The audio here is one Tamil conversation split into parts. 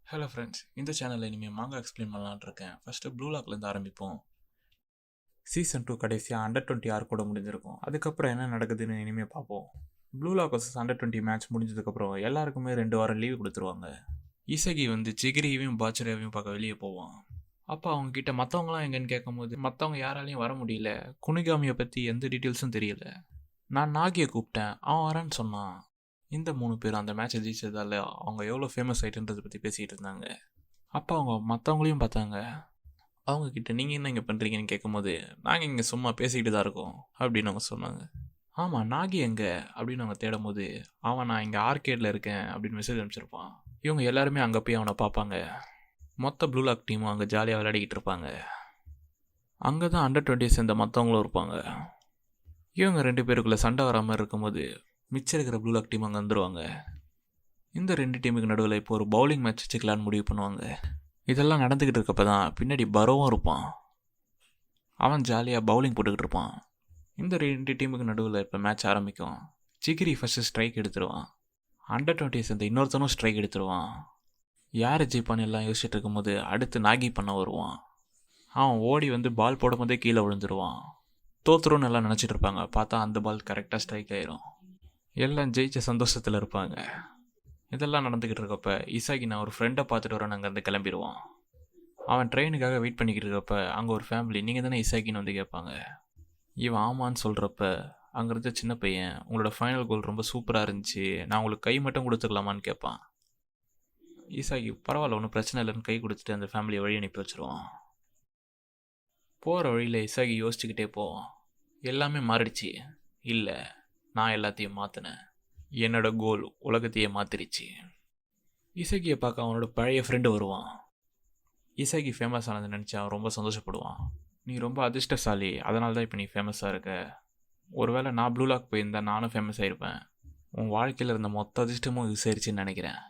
ஹலோ ஃப்ரெண்ட்ஸ், இந்த சேனலில் இனிமேல் மாங்கா எக்ஸ்பிளைன் பண்ணலான்னு இருக்கேன். ஃபஸ்ட்டு ப்ளூ லாக்லேருந்து ஆரம்பிப்போம். சீசன் 2 கடைசியாக அண்டர் 20 ஆர் கூட முடிஞ்சிருக்கும். அதுக்கப்புறம் என்ன நடக்குதுன்னு இனிமேல் பார்ப்போம். Blue lock versus under 20 match முடிஞ்சதுக்கப்புறம் எல்லாருக்குமே 2 வாரம் லீவு கொடுத்துருவாங்க. இசகி வந்து ஜிகிரியும் பாச்சரியாவையும் பார்க்க வெளியே போவான். அப்போ அவங்க கிட்ட மற்றவங்களாம் எங்கன்னு கேட்கும்போது மற்றவங்க யாராலையும் வர முடியல. குனிகாமியை பற்றி எந்த டீட்டெயில்ஸும் தெரியல. நான் நாகியை கூப்பிட்டேன், அவன் வரேன்னு சொன்னான். இந்த 3 பேரும் அந்த மேட்சை ஜெயிச்சதால அவங்க எவ்வளோ ஃபேமஸ் ஆகிட்டுன்றதை பற்றி பேசிகிட்டு இருந்தாங்க. அப்போ அவங்க மற்றவங்களையும் பார்த்தாங்க. அவங்கக்கிட்ட நீங்கள் என்ன இங்கே பண்ணுறீங்கன்னு கேட்கும்போது, நாங்கள் இங்கே சும்மா பேசிக்கிட்டு தான் இருக்கோம் அப்படின்னு அவங்க சொன்னாங்க. ஆமாம், நாகி எங்கே அப்படின்னு அவங்க தேடும் போது, நான் இங்கே ஆர்கேடில் இருக்கேன் அப்படின்னு மெசேஜ் அனுப்பிச்சிருப்பான். இவங்க எல்லாருமே அங்கே போய் அவனை பார்ப்பாங்க. மொத்த ப்ளூ லாக் டீமும் அங்கே ஜாலியாக விளையாடிக்கிட்டு இருப்பாங்க. அங்கே தான் அண்டர் 20 சேர்ந்த மற்றவங்களும் இருப்பாங்க. இவங்க 2 பேருக்குள்ளே சண்டை வராமல் இருக்கும்போது மிச்சம் இருக்கிற ப்ளூ லாக் டீம் அங்கே வந்துடுவாங்க. இந்த 2 டீமுக்கு நடுவில் இப்போ ஒரு பவுலிங் மேட்ச் வச்சுக்கலான்னு முடிவு பண்ணுவாங்க. இதெல்லாம் நடந்துக்கிட்டு இருக்கப்ப தான் பின்னாடி பரோவும் இருப்பான். அவன் ஜாலியாக பவுலிங் போட்டுக்கிட்டு இருப்பான். இந்த 2 டீமுக்கு நடுவில் இப்போ மேட்ச் ஆரம்பிக்கும். ஜிகிரி ஃபஸ்ட்டு ஸ்ட்ரைக் எடுத்துருவான். அண்டர் 20 சேர்ந்த இன்னொருத்தனும் ஸ்ட்ரைக் எடுத்துருவான். யார் ஜெயிப்பான்னு எல்லாம் யோசிச்சுட்டு இருக்கும்போது அடுத்து நாகி பண்ண வருவான். அவன் ஓடி வந்து பால் போடும்போதே கீழே விழுந்துருவான். தோத்துருன்னு எல்லாம் நினச்சிட்டு இருப்பாங்க. பார்த்தா அந்த பால் கரெக்டாக ஸ்ட்ரைக் ஆயிரும். எல்லாம் ஜெயிச்ச சந்தோஷத்தில் இருப்பாங்க. இதெல்லாம் நடந்துக்கிட்டு இருக்கப்ப இசாகி நான் ஒரு ஃப்ரெண்டை பார்த்துட்டு வரேன் அங்கேருந்து கிளம்பிடுவான். அவன் ட்ரெயினுக்காக வெயிட் பண்ணிக்கிட்டு இருக்கப்ப அங்கே ஒரு ஃபேமிலி நீங்கள் தானே இசாகின்னு வந்து கேட்பாங்க. இவன் ஆமான்னு சொல்கிறப்ப அங்கே இருந்த சின்ன பையன் உங்களோட ஃபைனல் கோல் ரொம்ப சூப்பராக இருந்துச்சு, நான் உங்களுக்கு கை மட்டும் கொடுத்துக்கலாமான்னு கேட்பான். இசாகி பரவாயில்ல ஒன்றும் பிரச்சனை இல்லைன்னு கை கொடுத்துட்டு அந்த ஃபேமிலியை வழி அனுப்பி வச்சுருவான். போகிற வழியில் இசாகி யோசிச்சுக்கிட்டே போவான். எல்லாமே மாறிடுச்சு. இல்லை, நான் எல்லாத்தையும் மாற்றினேன். என்னோட கோல் உலகத்தையே மாற்றிருச்சு. இசகியை பார்க்க அவனோட பழைய ஃப்ரெண்டு வருவான். இசகி ஃபேமஸ் ஆனதை நினச்சி அவன் ரொம்ப சந்தோஷப்படுவான். நீ ரொம்ப அதிர்ஷ்டசாலி, அதனால தான் இப்போ நீ ஃபேமஸாக இருக்க. ஒருவேளை நான் ப்ளூ லாக் போயிருந்தால் நானும் ஃபேமஸ் ஆகிருப்பேன். உன் வாழ்க்கையில் இருந்த மொத்த அதிர்ஷ்டமும் விசாரிச்சுன்னு நினைக்கிறேன்.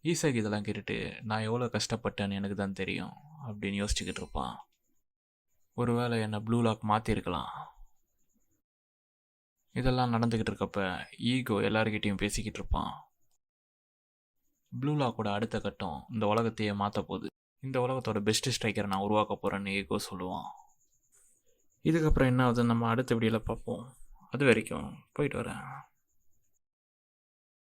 ஈசாகி இதெல்லாம் கேட்டுட்டு நான் எவ்வளோ கஷ்டப்பட்டேன்னு எனக்கு தான் தெரியும் அப்படின்னு யோசிச்சுக்கிட்டு இருப்பான். ஒருவேளை என்னை ப்ளூ லாக் மாற்றிருக்கலாம். இதெல்லாம் நடந்துக்கிட்டு இருக்கப்ப ஈகோ எல்லாருக்கிட்டையும் பேசிக்கிட்டு இருப்பான். ப்ளூ லாக்கோட அடுத்த கட்டம் இந்த உலகத்தையே மாற்ற போகுது. இந்த உலகத்தோட பெஸ்ட் ஸ்ட்ரைக்கரை நான் உருவாக்க போகிறேன்னு ஈகோ சொல்லுவான். இதுக்கப்புறம் என்ன ஆகுதுன்னு நம்ம அடுத்த வீடியோவில் பார்ப்போம். அது வரைக்கும் போயிட்டு வரேன்.